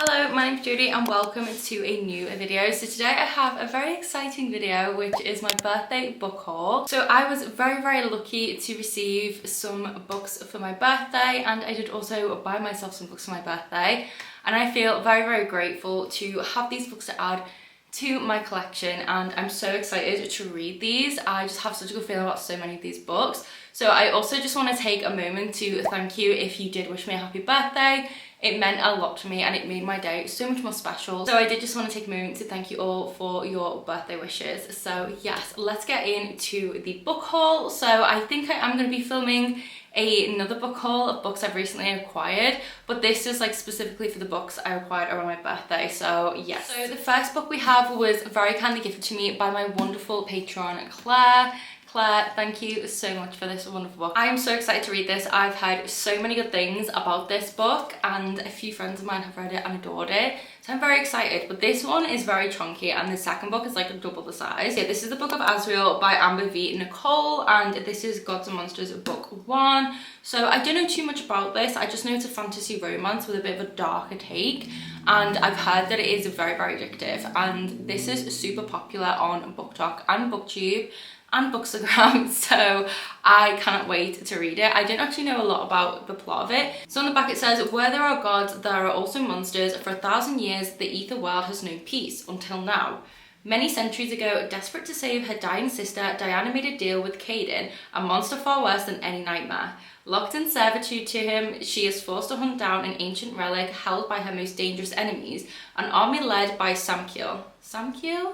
Hello, my name's Judy and welcome to a new video. So today I have a very exciting video, which is my birthday book haul. So I was very lucky to receive some books for my birthday, and I did also buy myself some books for my birthday, and I feel very grateful to have these books to add to my collection, and I'm so excited to read these. I just have such a good feeling about so many of these books. So I also just want to take a moment to thank you if you did wish me a happy birthday. It meant a lot to me and it made my day so much more special. So I did just want to take a moment to thank you all for your birthday wishes. So yes, let's get into the book haul. So I think I am going to be filming another book haul of books I've recently acquired, but this is like specifically for the books I acquired around my birthday. So yes. So the first book we have was very kindly gifted to me by my wonderful patron Claire. Claire, thank you so much for this wonderful book. I am so excited to read this. I've heard so many good things about this book and a few friends of mine have read it and adored it. So I'm very excited, but this one is very chunky and the second book is like double the size. Yeah, this is the Book of Azrael by Amber V. Nicole, and this is Gods and Monsters book 1. So I don't know too much about this. I just know it's a fantasy romance with a bit of a darker take, and I've heard that it is very addictive, and this is super popular on BookTok and BookTube and Bookstagram, so I cannot wait to read it. I don't actually know a lot about the plot of it. So on the back it says, where there are gods, there are also monsters. For 1,000 years, the ether world has known peace, until now. Many centuries ago, desperate to save her dying sister, Diana made a deal with Caden, a monster far worse than any nightmare. Locked in servitude to him, she is forced to hunt down an ancient relic held by her most dangerous enemies, an army led by Samkiel. Samkiel?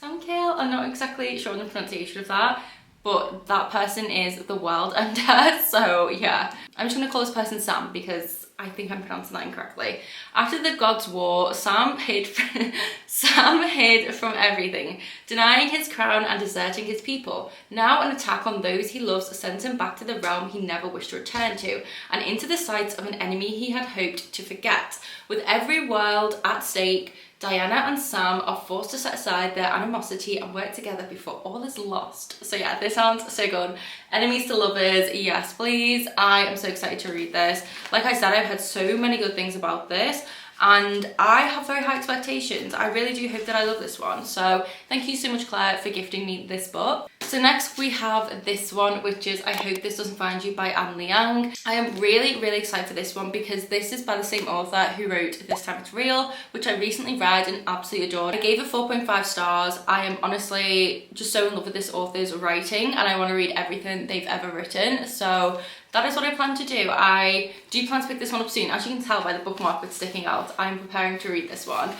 I'm not exactly sure on the pronunciation of that, but that person is the world ender, so yeah. I'm just gonna call this person Sam because I think I'm pronouncing that incorrectly. After the Gods' War, Sam hid from everything, denying his crown and deserting his people. Now an attack on those he loves sends him back to the realm he never wished to return to, and into the sights of an enemy he had hoped to forget. With every world at stake, Diana and Sam are forced to set aside their animosity and work together before all is lost. So yeah, this sounds so good. Enemies to lovers, yes please. I am so excited to read this. Like I said, I've heard so many good things about this, and I have very high expectations. I really do hope that I love this one. So thank you so much, Claire, for gifting me this book. So next we have this one, which is I Hope This Doesn't Find You by Anne Liang. I am really excited for this one because this is by the same author who wrote This Time It's Real, which I recently read and absolutely adored. I gave it 4.5 stars. I am honestly just so in love with this author's writing and I want to read everything they've ever written. So that is what I plan to do. I do plan to pick this one up soon. As you can tell by the bookmark that's sticking out, I'm preparing to read this one.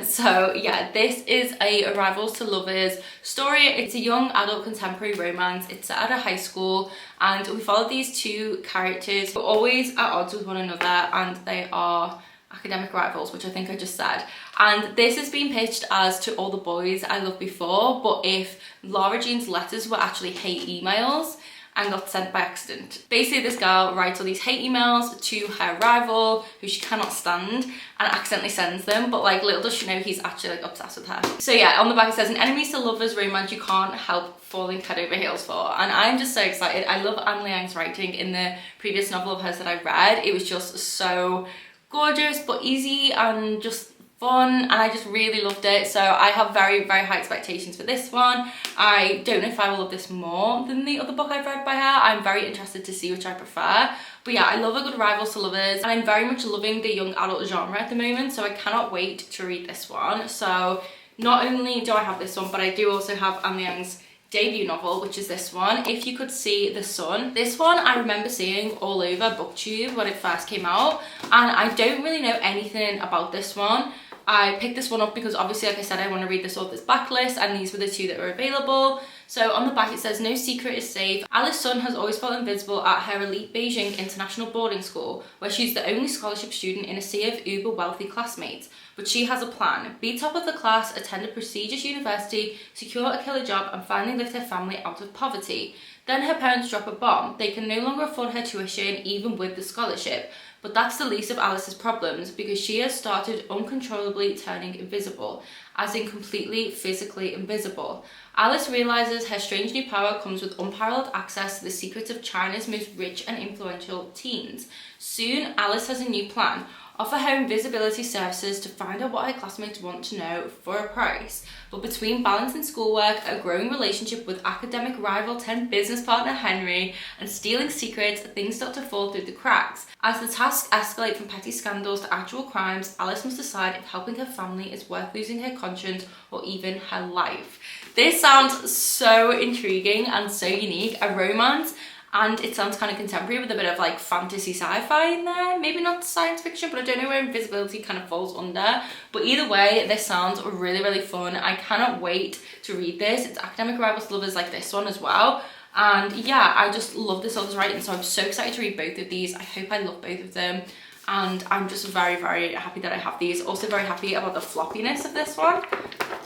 So yeah, this is a Rivals to Lovers story. It's a young adult contemporary romance. It's set at a high school, and we follow these two characters who are always at odds with one another, and they are academic rivals, which I think I just said. And this has been pitched as To All the Boys I Loved Before, but if Laura Jean's letters were actually hate emails and got sent by accident. Basically, this girl writes all these hate emails to her rival who she cannot stand and accidentally sends them, but like little does she know he's actually like obsessed with her. So yeah, on the back it says, an enemies to lovers romance you can't help falling head over heels for. And I'm just so excited. I love Anne Liang's writing. In the previous novel of hers that I read, it was just so gorgeous but easy and just fun, and I just really loved it. So I have very high expectations for this one. I don't know if I will love this more than the other book I've read by her. I'm very interested to see which I prefer, but yeah, I love a good Rivals to Lovers, and I'm very much loving the young adult genre at the moment, so I cannot wait to read this one. So not only do I have this one, but I do also have Anne Liang's debut novel, which is this one, If You Could See the Sun. This one I remember seeing all over BookTube when it first came out, and I don't really know anything about this one. I picked this one up because obviously, like I said, I want to read this author's backlist, and these were the two that were available. So on the back it says, no secret is safe. Alice Sun has always felt invisible at her elite Beijing international boarding school, where she's the only scholarship student in a sea of uber wealthy classmates. But she has a plan. Be top of the class, attend a prestigious university, secure a killer job, and finally lift her family out of poverty. Then her parents drop a bomb. They can no longer afford her tuition, even with the scholarship. But that's the least of Alice's problems, because she has started uncontrollably turning invisible, as in completely physically invisible. Alice realizes her strange new power comes with unparalleled access to the secrets of China's most rich and influential teens. Soon, Alice has a new plan. offer her invisibility services to find out what her classmates want to know for a price. But between balancing schoolwork, a growing relationship with academic rival turned business partner Henry, and stealing secrets, things start to fall through the cracks. As the tasks escalate from petty scandals to actual crimes, Alice must decide if helping her family is worth losing her conscience or even her life. This sounds so intriguing and so unique. A romance, and it sounds kind of contemporary with a bit of like fantasy sci-fi in there. Maybe not science fiction, but I don't know where invisibility kind of falls under. But either way, this sounds really, really fun. I cannot wait to read this. It's academic rivals lovers like this one as well. And yeah, I just love this author's writing, so I'm so excited to read both of these. I hope I love both of them. And I'm just very, very happy that I have these. Also very happy about the floppiness of this one.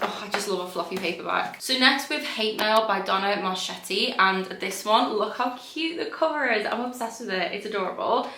Oh, I just love a fluffy paperback. So next we have Hate Mail by Donna Marchetti, and this one, look how cute the cover is. I'm obsessed with it. It's adorable.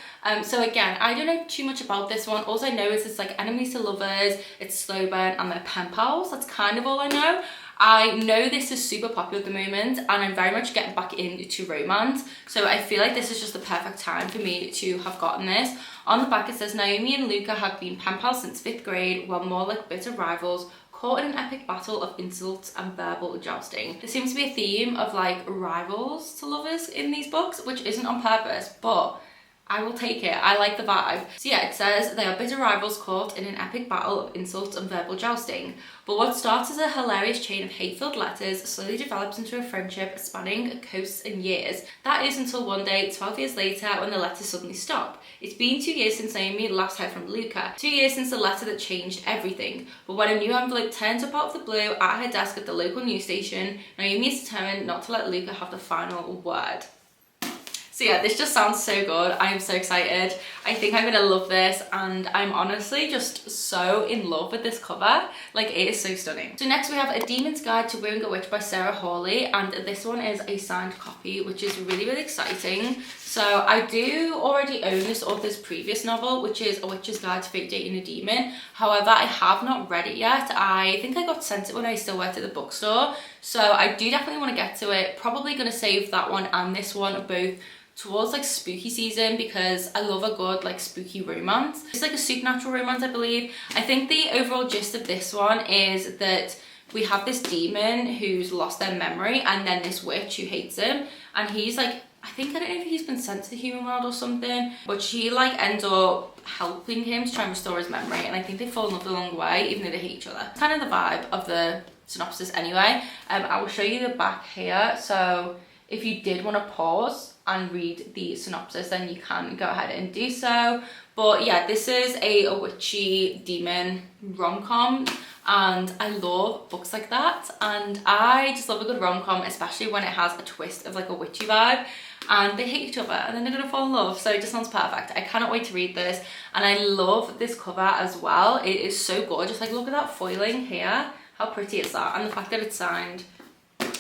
So again, I don't know too much about this one. All I know is it's like enemies to lovers, it's slow burn, and they're pen pals. That's kind of all I know. I know this is super popular at the moment, and I'm very much getting back into romance, so I feel like this is just the perfect time for me to have gotten this. On the back it says, Naomi and Luca have been pen pals since 5th grade, while more like bitter rivals, caught in an epic battle of insults and verbal jousting. There seems to be a theme of like rivals to lovers in these books, which isn't on purpose, but I will take it. I like the vibe. So yeah, it says they are bitter rivals caught in an epic battle of insults and verbal jousting. But what starts as a hilarious chain of hate-filled letters slowly develops into a friendship spanning coasts and years. That is until one day, 12 years later, when the letters suddenly stop. It's been 2 years since Naomi last heard from Luca. 2 years since the letter that changed everything. But when a new envelope turns up out of the blue at her desk at the local news station, Naomi is determined not to let Luca have the final word. So yeah, this just sounds so good. I am so excited. I think I'm gonna love this, and I'm honestly just so in love with this cover. Like, it is so stunning. So next we have A Demon's Guide to Wooing a Witch by Sarah Hawley, and this one is a signed copy, which is really, really exciting. So I do already own this author's previous novel, which is A Witch's Guide to Fate Dating a Demon. However, I have not read it yet. I think I got sent it when I still worked at the bookstore. So I do definitely want to get to it. Probably gonna save that one and this one both towards like spooky season, because I love a good like spooky romance. It's like a supernatural romance, I believe. I think the overall gist of this one is that we have this demon who's lost their memory, and then this witch who hates him, and he's like, I don't know if he's been sent to the human world or something, but she like ends up helping him to try and restore his memory, and I think they fall in love along the way, even though they hate each other. It's kind of the vibe of the synopsis anyway. I will show you the back here, so if you did want to pause and read the synopsis, then you can go ahead and do so. But yeah, this is a witchy demon rom-com, and I love books like that, and I just love a good rom-com, especially when it has a twist of like a witchy vibe, and they hate each other and then they're gonna fall in love. So it just sounds perfect. I cannot wait to read this, and I love this cover as well. It is so gorgeous. Like, look at that foiling here, how pretty is that, and the fact that it's signed.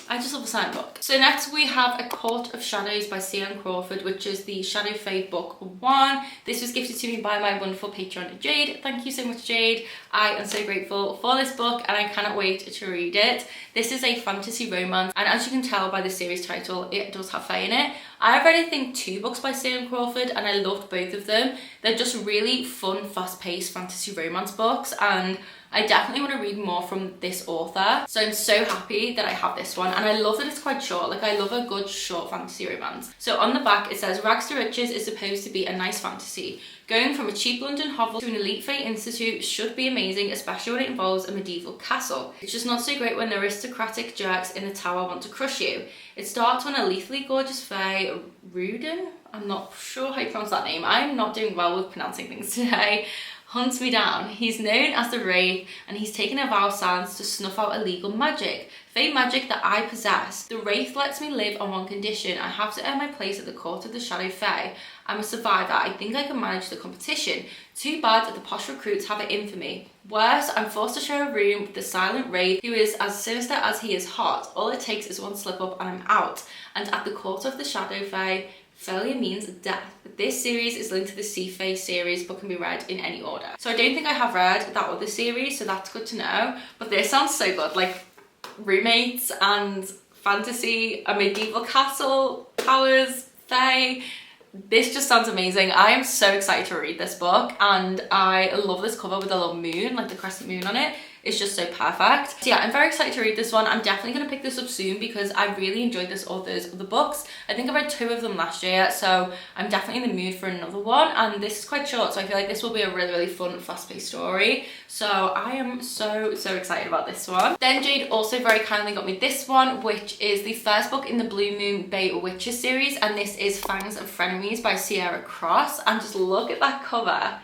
I just love a signed book. So next we have A Quart of Shadows by C.N. Crawford, which is the Shadow Fae book 1. This was gifted to me by my wonderful patron Jade. Thank you so much, Jade. I am so grateful for this book, and I cannot wait to read it. This is a fantasy romance, and as you can tell by the series title, it does have fae in it. I've read, I think, 2 books by C.N. Crawford, and I loved both of them. They're just really fun, fast-paced fantasy romance books, and I definitely want to read more from this author. So I'm so happy that I have this one, and I love that it's quite short. Like, I love a good short fantasy romance. So on the back it says, Rags to Riches is supposed to be a nice fantasy. Going from a cheap London hovel to an elite Fae institute should be amazing, especially when it involves a medieval castle. It's just not so great when the aristocratic jerks in the tower want to crush you. It starts when a lethally gorgeous Fae, Rudin, I'm not sure how you pronounce that name. I'm not doing well with pronouncing things today. Hunts me down. He's known as the Wraith, and he's taken a vow silence to snuff out illegal magic. Fae magic that I possess. The Wraith lets me live on one condition. I have to earn my place at the court of the Shadow Fae. I'm a survivor. I think I can manage the competition. Too bad that the posh recruits have it in for me. Worse, I'm forced to share a room with the silent Wraith, who is as sinister as he is hot. All it takes is one slip up and I'm out. And at the court of the Shadow Fae, failure means death. This series is linked to the Sea Fae series, but can be read in any order. So I don't think I have read that other series, so that's good to know. But this sounds so good, like roommates and fantasy, a medieval castle, powers, fae. This just sounds amazing. I am so excited to read this book, and I love this cover with the little moon, like the crescent moon on it. It's just so perfect. So yeah, I'm very excited to read this one. I'm definitely going to pick this up soon because I really enjoyed this author's other books. I think I read 2 of them last year, so I'm definitely in the mood for another one. And this is quite short, so I feel like this will be a really, really fun, fast-paced story. So I am so excited about this one. Then Jade also very kindly got me this one, which is the first book in the Blue Moon Bay Witches series, and this is Fangs of Frenemies by Sierra Cross. And just look at that cover.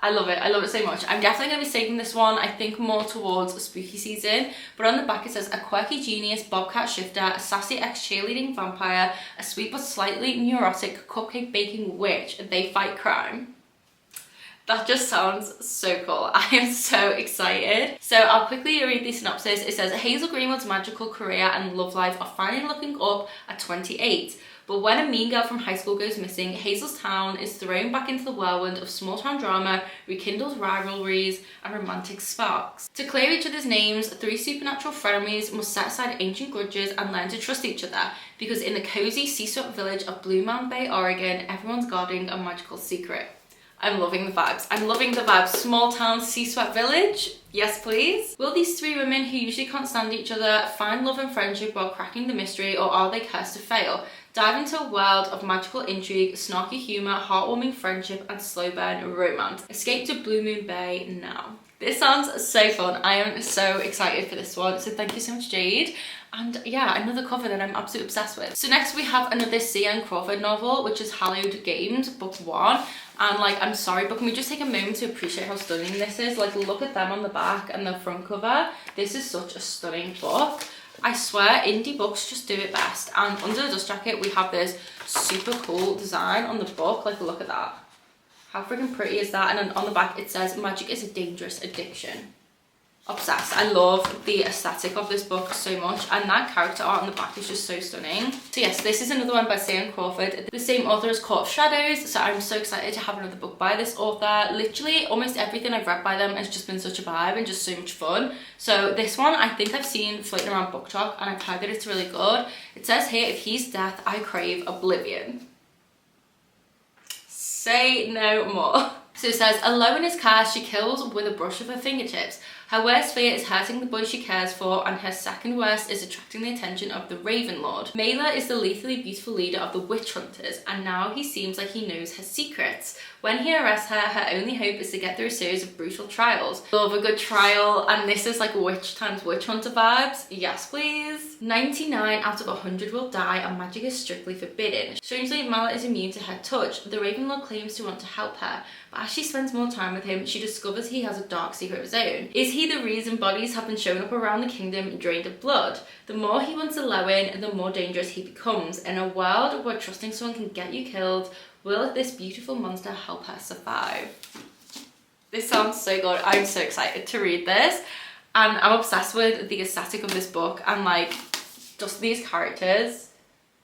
I love it so much. I'm definitely going to be saving this one, I think more towards spooky season, but on the back it says, a quirky genius, bobcat shifter, a sassy ex-cheerleading vampire, a sweet but slightly neurotic cupcake baking witch, they fight crime. That just sounds so cool. I am so excited. So I'll quickly read the synopsis. It says, Hazel Greenwood's magical career and love life are finally looking up at 28. But when a mean girl from high school goes missing, Hazel's town is thrown back into the whirlwind of small town drama, rekindles rivalries and romantic sparks. To clear each other's names, 3 supernatural frenemies must set aside ancient grudges and learn to trust each other, because in the cozy seaswept village of Blue Mountain Bay, Oregon, everyone's guarding a magical secret. I'm loving the vibes. I'm loving the vibes. Small town, sea-swept village. Yes, please. Will these 3 women who usually can't stand each other find love and friendship while cracking the mystery, or are they cursed to fail? Dive into a world of magical intrigue, snarky humour, heartwarming friendship, and slow burn romance. Escape to Blue Moon Bay now. This sounds so fun. I am so excited for this one. So thank you so much, Jade. And yeah, another cover that I'm absolutely obsessed with. So next we have another C.N. Crawford novel, which is Hallowed Games, book 1. And like, I'm sorry, but can we just take a moment to appreciate how stunning this is? Like, look at them on the back and the front cover. This is such a stunning book. I swear, indie books just do it best. And under the dust jacket, we have this super cool design on the book. Like, look at that. How freaking pretty is that? And then on the back, it says, magic is a dangerous addiction. Obsessed. I love the aesthetic of this book so much, and that character art on the back is just so stunning. So yes, this is another one by C.N. Crawford, the same author as Quart of Shadows, so I'm so excited to have another book by this author. Literally almost everything I've read by them has just been such a vibe and just so much fun. So this one I think I've seen floating around Book Talk, and I've heard that it's really good. It says here, if he's death, I crave oblivion. Say no more. So it says, alone in his car, she kills with a brush of her fingertips. Her worst fear is hurting the boy she cares for, and her second worst is attracting the attention of the Raven Lord. Mela is the lethally beautiful leader of the Witch Hunters, and now he seems like he knows her secrets. When he arrests her, her only hope is to get through a series of brutal trials. Love a good trial, and this is like witch times witch hunter vibes. Yes, please. 99 out of 100 will die, and magic is strictly forbidden. Strangely, Mela is immune to her touch. The Raven Lord claims to want to help her, but as she spends more time with him, she discovers he has a dark secret of his own. Is he the reason bodies have been shown up around the kingdom drained of blood? The more he wants Owen, the more dangerous he becomes. In a world where trusting someone can get you killed, will this beautiful monster help her survive? This sounds so good. I'm so excited to read this, and I'm obsessed with the aesthetic of this book, and like just these characters.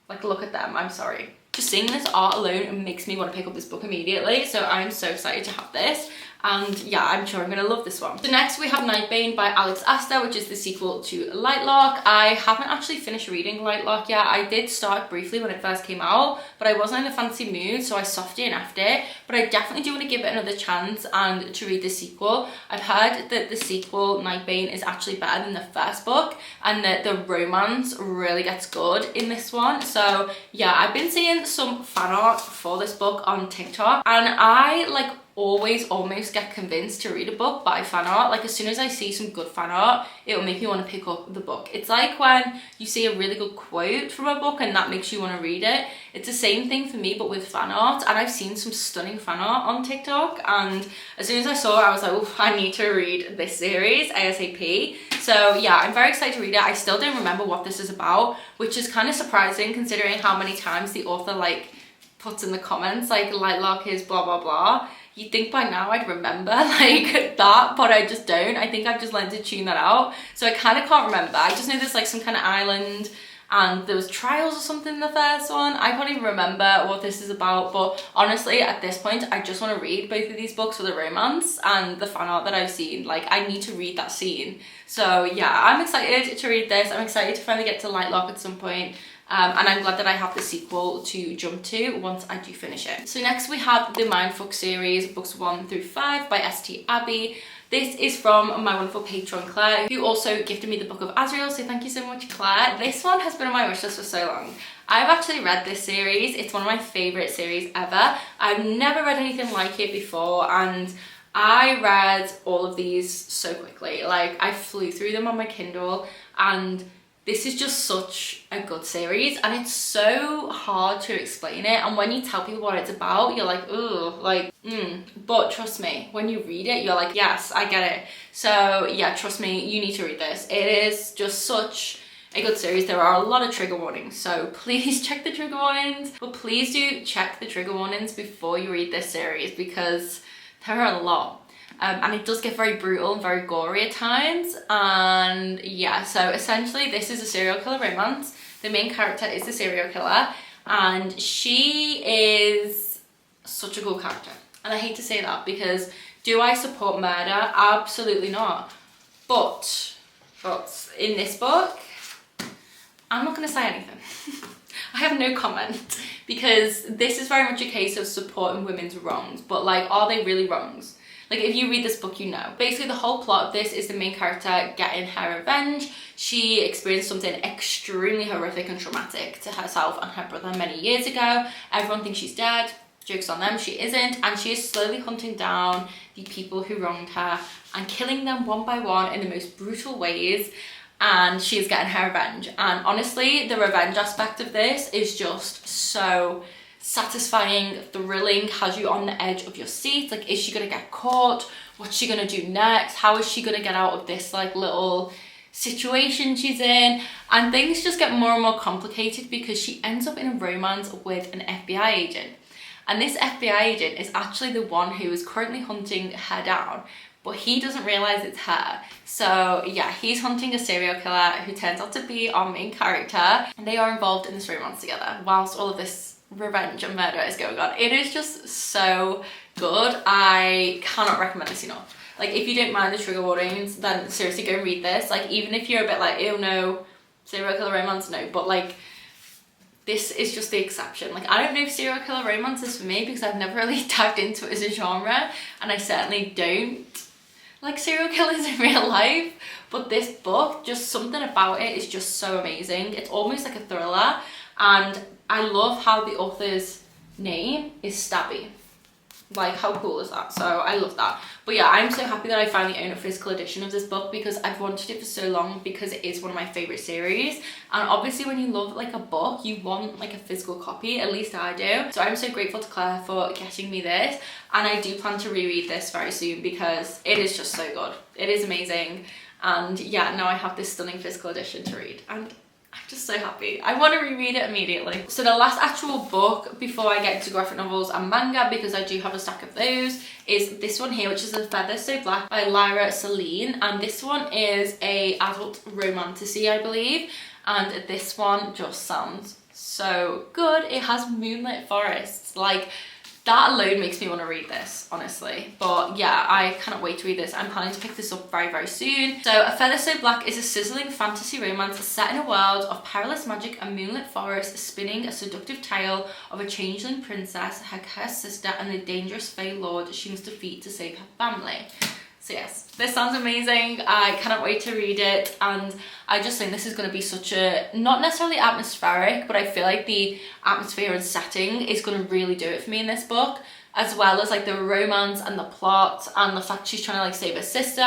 Like, look at them. I'm sorry. Just seeing this art alone makes me want to pick up this book immediately, so I'm so excited to have this. And yeah, I'm sure I'm going to love this one. So next we have Bane by Alex Aster, which is the sequel to Lightlock. I haven't actually finished reading Lightlock yet. I did start briefly when it first came out, but I wasn't in a fancy mood, so I softened it after it. But I definitely do want to give it another chance and to read the sequel. I've heard that the sequel, Bane, is actually better than the first book, and that the romance really gets good in this one. So yeah, I've been seeing some fan art for this book on TikTok, and I like always almost get convinced to read a book by fan art. Like, as soon as I see some good fan art, it will make me want to pick up the book. It's like when you see a really good quote from a book and that makes you want to read it. It's the same thing for me, but with fan art. And I've seen some stunning fan art on TikTok, and as soon as I saw it, I was like, oh, I need to read this series ASAP. So yeah, I'm very excited to read it. I still don't remember what this is about, which is kind of surprising considering how many times the author like puts in the comments like Lightlock is blah blah blah. You'd think by now I'd remember like that, but I just don't. I think I've just learned to tune that out, so I kind of can't remember. I just know there's like some kind of island and there was trials or something in the first one. I can't even remember what this is about, but honestly at this point I just want to read both of these books for the romance and the fan art that I've seen. Like, I need to read that scene. So yeah, I'm excited to read this. I'm excited to finally get to Lightlock at some point. And I'm glad that I have the sequel to jump to once I do finish it. So next we have the Mindfuck series, books 1 through 5 by St. Abbey. This is from my wonderful patron Claire, who also gifted me the Book of Azrael, so thank you so much, Claire. This one has been on my wishlist for so long. I've actually read this series. It's one of my favourite series ever. I've never read anything like it before, and I read all of these so quickly. Like, I flew through them on my Kindle, and this is just such a good series, and it's so hard to explain it. And when you tell people what it's about, you're like, ugh, like, But trust me, when you read it, you're like, yes, I get it. So yeah, trust me, you need to read this. It is just such a good series. There are a lot of trigger warnings, so please check the trigger warnings. But please do check the trigger warnings before you read this series, because there are a lot. And it does get very brutal and very gory at times. And yeah, so essentially this is a serial killer romance. The main character is the serial killer, and she is such a cool character. And I hate to say that, because do I support murder? Absolutely not. But in this book, I'm not going to say anything. I have no comment, because this is very much a case of supporting women's wrongs. But like, are they really wrongs? Like, if you read this book, you know. Basically, the whole plot of this is the main character getting her revenge. She experienced something extremely horrific and traumatic to herself and her brother many years ago. Everyone thinks she's dead. Joke's on them, she isn't. And she is slowly hunting down the people who wronged her and killing them one by one in the most brutal ways. And she is getting her revenge. And honestly, the revenge aspect of this is just so satisfying, thrilling, has you on the edge of your seat. Like, is she gonna get caught? What's she gonna do next? How is she gonna get out of this like little situation she's in? And things just get more and more complicated, because she ends up in a romance with an FBI agent. And this FBI agent is actually the one who is currently hunting her down, but he doesn't realize it's her. So yeah, he's hunting a serial killer who turns out to be our main character, and they are involved in this romance together whilst all of this revenge and murder is going on. It is just so good. I cannot recommend this enough. Like, if you don't mind the trigger warnings, then seriously go and read this. Like, even if you're a bit like, ew, no, serial killer romance, no, but like, this is just the exception. Like, I don't know if serial killer romance is for me, because I've never really dived into it as a genre, and I certainly don't like serial killers in real life. But this book, just something about it is just so amazing. It's almost like a thriller, and I love how the author's name is Stabby. Like, how cool is that? So I love that. But yeah, I'm so happy that I finally own a physical edition of this book, because I've wanted it for so long, because it is one of my favorite series. And obviously when you love like a book, you want like a physical copy, at least I do. So I'm so grateful to Claire for getting me this, and I do plan to reread this very soon, because it is just so good. It is amazing. And yeah, now I have this stunning physical edition to read, and I'm just so happy. I want to reread it immediately. So the last actual book before I get into graphic novels and manga, because I do have a stack of those, is this one here, which is A Feather So Black by Lyra Celine. And this one is a adult romantasy, I believe. And this one just sounds so good. It has moonlit forests. Like, that alone makes me want to read this, honestly. But yeah, I cannot wait to read this. I'm planning to pick this up very, very soon. So A Feather So Black is a sizzling fantasy romance set in a world of perilous magic and moonlit forests, spinning a seductive tale of a changeling princess, her cursed sister, and the dangerous Fae Lord she must defeat to save her family. So yes, this sounds amazing. I cannot wait to read it, and I just think this is going to be such a, not necessarily atmospheric, but I feel like the atmosphere and setting is going to really do it for me in this book, as well as like the romance and the plot and the fact she's trying to like save her sister.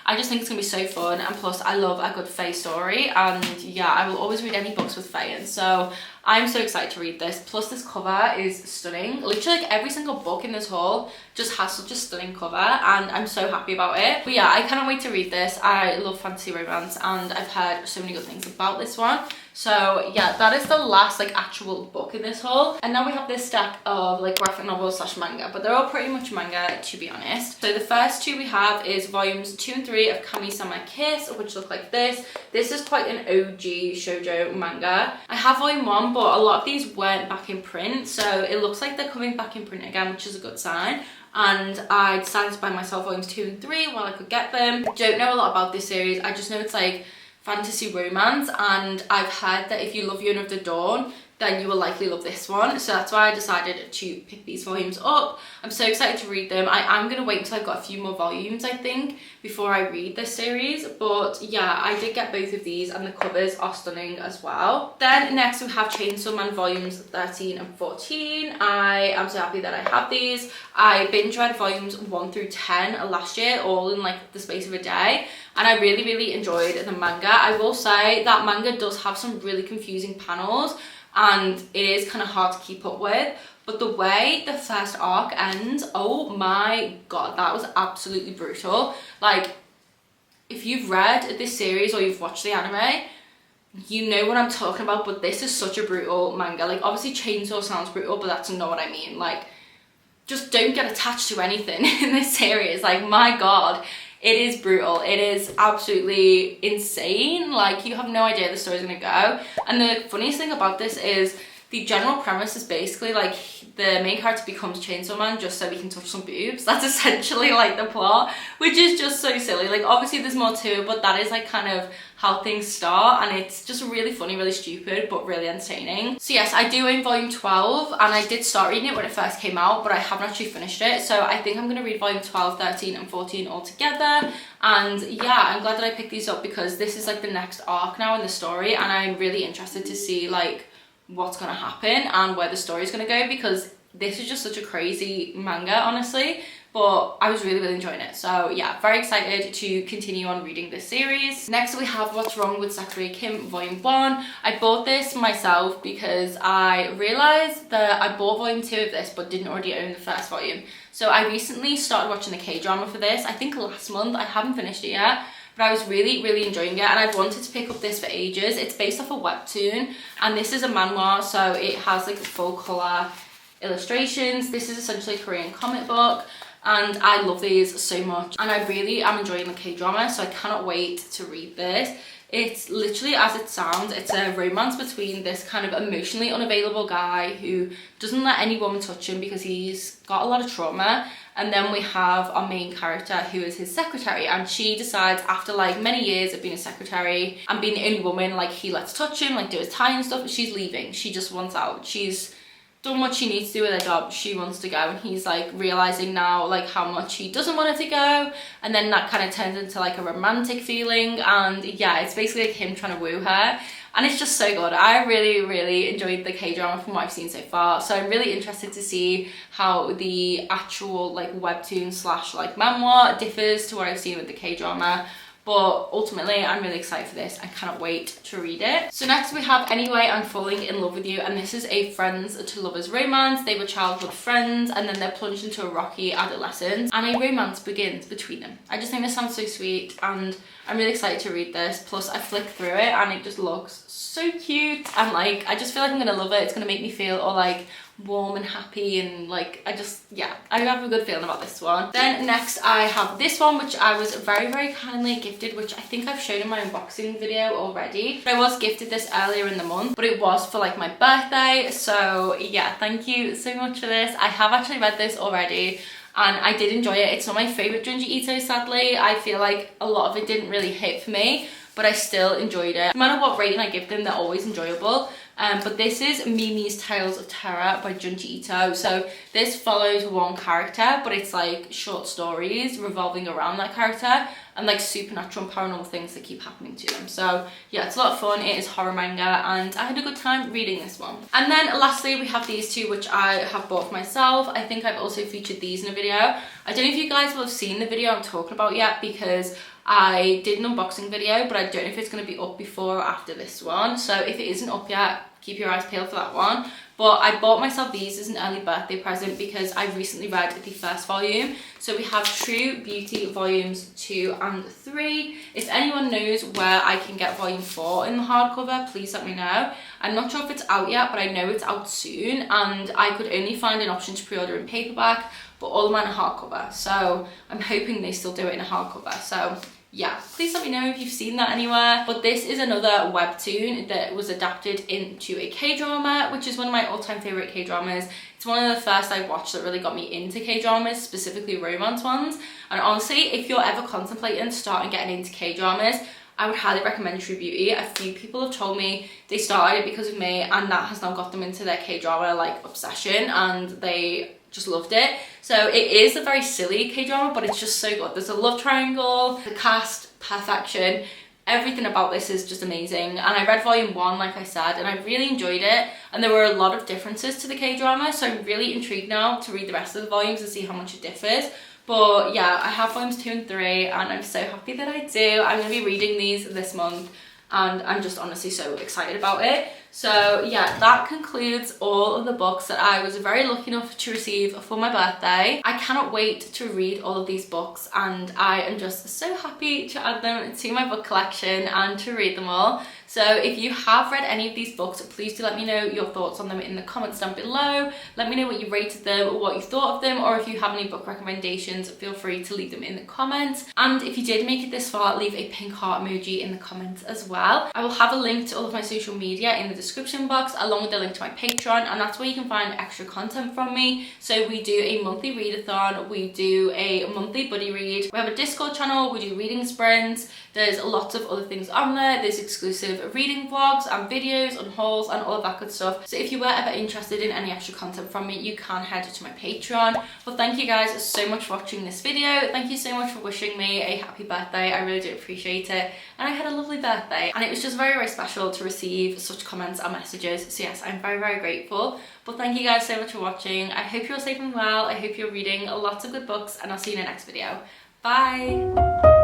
I just think it's going to be so fun, and plus I love a good Fae story, and yeah, I will always read any books with Fae in, so I'm so excited to read this. Plus this cover is stunning. Literally like every single book in this haul just has such a stunning cover, and I'm so happy about it. But yeah, I cannot wait to read this. I love fantasy romance, and I've heard so many good things about this one. So yeah, that is the last like actual book in this haul. And now we have this stack of like graphic novels slash manga, but they're all pretty much manga, to be honest. So the first two we have is volumes 2 and 3 of Kami-sama Kiss, which look like this. This is quite an OG shoujo manga. I have volume 1, but a lot of these weren't back in print, so it looks like they're coming back in print again, which is a good sign. And I decided to buy myself volumes 2 and 3 while I could get them. I don't know a lot about this series. I just know it's like fantasy romance, and I've heard that if you love Year of the Dawn, then you will likely love this one. So that's why I decided to pick these volumes up. I'm so excited to read them. I am going to wait until I've got a few more volumes, I think, before I read this series. But yeah, I did get both of these, and the covers are stunning as well. Then next we have Chainsaw Man volumes 13 and 14. I am so happy that I have these. I binge read volumes 1 through 10 last year, all in like the space of a day. And I really enjoyed the manga. I will say that manga does have some really confusing panels, and it is kind of hard to keep up with, but the way the first arc ends, oh my god, that was absolutely brutal. Like, if you've read this series or you've watched the anime, you know what I'm talking about, but this is such a brutal manga. Like, obviously Chainsaw sounds brutal, but that's not what I mean. Like, just don't get attached to anything in this series. Like, my god, it is brutal. It is absolutely insane. Like, you have no idea the story's gonna go. And the funniest thing about this is the general premise is basically like the main character becomes Chainsaw Man just so he can touch some boobs. That's essentially like the plot, which is just so silly. Like, obviously there's more to it, but that is like kind of how things start, and it's just really funny, really stupid, but really entertaining. So yes, I do own volume 12, and I did start reading it when it first came out, but I haven't actually finished it. So I think I'm going to read volume 12, 13 and 14 all together. And yeah, I'm glad that I picked these up because this is like the next arc now in the story, and I'm really interested to see like what's going to happen and where the story is going to go, because this is just such a crazy manga, honestly. But I was really enjoying it. So yeah, very excited to continue on reading this series. Next we have What's Wrong with Zachary Kim volume 1. I bought this myself because I realised that I bought volume 2 of this but didn't already own the first volume. So I recently started watching the K-drama for this, I think last month. I haven't finished it yet, but I was really enjoying it, and I've wanted to pick up this for ages. It's based off a webtoon, and this is a manhwa, so it has like full colour illustrations. This is essentially a Korean comic book, and I love these so much, and I really am enjoying the K-drama, so I cannot wait to read this. It's literally as it sounds. It's a romance between this kind of emotionally unavailable guy who doesn't let any woman touch him because he's got a lot of trauma, and then we have our main character who is his secretary, and she decides after like many years of being a secretary and being the only woman like he lets touch him, like do his tie and stuff, she's leaving. She just wants out. She's done what she needs to do with her job. She wants to go, and he's like realizing now like how much he doesn't want her to go, and then that kind of turns into like a romantic feeling. And yeah, it's basically like him trying to woo her, and it's just so good. I really enjoyed the K-drama from what I've seen so far, so I'm really interested to see how the actual like webtoon slash like manhwa differs to what I've seen with the K-drama. But ultimately, I'm really excited for this. I cannot wait to read it. So next we have Anyway, I'm Falling in Love with You, and this is a friends to lovers romance. They were childhood friends, and then they're plunged into a rocky adolescence, and a romance begins between them. I just think this sounds so sweet, and I'm really excited to read this. Plus, I flicked through it, and it just looks so cute, and like, I just feel like I'm gonna love it. It's gonna make me feel all like warm and happy, and like I have a good feeling about this one. Then next I have this one, which I was very kindly gifted, which I think I've shown in my unboxing video already, but I was gifted this earlier in the month, but it was for like my birthday. So yeah, thank you so much for this. I have actually read this already, and I did enjoy it. It's not my favorite Junji Ito, sadly. I feel like a lot of it didn't really hit for me, but I still enjoyed it. No matter what rating I give them, they're always enjoyable. But this is Mimi's Tales of Terror by Junji Ito. So this follows one character, but it's like short stories revolving around that character, and like supernatural and paranormal things that keep happening to them. So yeah, it's a lot of fun. It is horror manga, and I had a good time reading this one. And then lastly, we have these two, which I have bought for myself. I think I've also featured these in a video. I don't know if you guys will have seen the video I'm talking about yet, because I did an unboxing video, but I don't know if it's going to be up before or after this one. So if it isn't up yet, keep your eyes peeled for that one. But I bought myself these as an early birthday present because I recently read the first volume. So we have True Beauty volumes 2 and 3. If anyone knows where I can get volume 4 in the hardcover, please let me know. I'm not sure if it's out yet, but I know it's out soon, and I could only find an option to pre-order in paperback, but all of mine are hardcover. So I'm hoping they still do it in a hardcover. So yeah, please let me know if you've seen that anywhere. But this is another webtoon that was adapted into a K-drama, which is one of my all-time favorite K-dramas. It's one of the first I watched that really got me into K-dramas, specifically romance ones. And honestly, if you're ever contemplating starting getting into K-dramas, I would highly recommend True Beauty. A few people have told me they started it because of me, and that has now got them into their K-drama like obsession, and they just loved it. So it is a very silly K-drama, but it's just so good. There's a love triangle, the cast, perfection. Everything about this is just amazing, and I read volume 1 like I said, and I really enjoyed it, and there were a lot of differences to the K-drama, so I'm really intrigued now to read the rest of the volumes and see how much it differs. But yeah, I have volumes 2 and 3, and I'm so happy that I do. I'm going to be reading these this month, and I'm just honestly so excited about it. So yeah, that concludes all of the books that I was very lucky enough to receive for my birthday. I cannot wait to read all of these books, and I am just so happy to add them to my book collection and to read them all. So if you have read any of these books, please do let me know your thoughts on them in the comments down below. Let me know what you rated them or what you thought of them, or if you have any book recommendations, feel free to leave them in the comments. And if you did make it this far, leave a pink heart emoji in the comments as well. I will have a link to all of my social media in the description box, along with the link to my Patreon, and that's where you can find extra content from me. So we do a monthly readathon, we do a monthly buddy read, we have a Discord channel, we do reading sprints, there's lots of other things on there, there's exclusive reading vlogs and videos and hauls and all of that good stuff. So if you were ever interested in any extra content from me, you can head to my Patreon. Well, thank you guys so much for watching this video. Thank you so much for wishing me a happy birthday. I really do appreciate it, and I had a lovely birthday, and it was just very, very special to receive such comments and messages. So yes, I'm very, very grateful. But thank you guys so much for watching. I hope you're safe and well. I hope you're reading lots of good books, and I'll see you in the next video. Bye.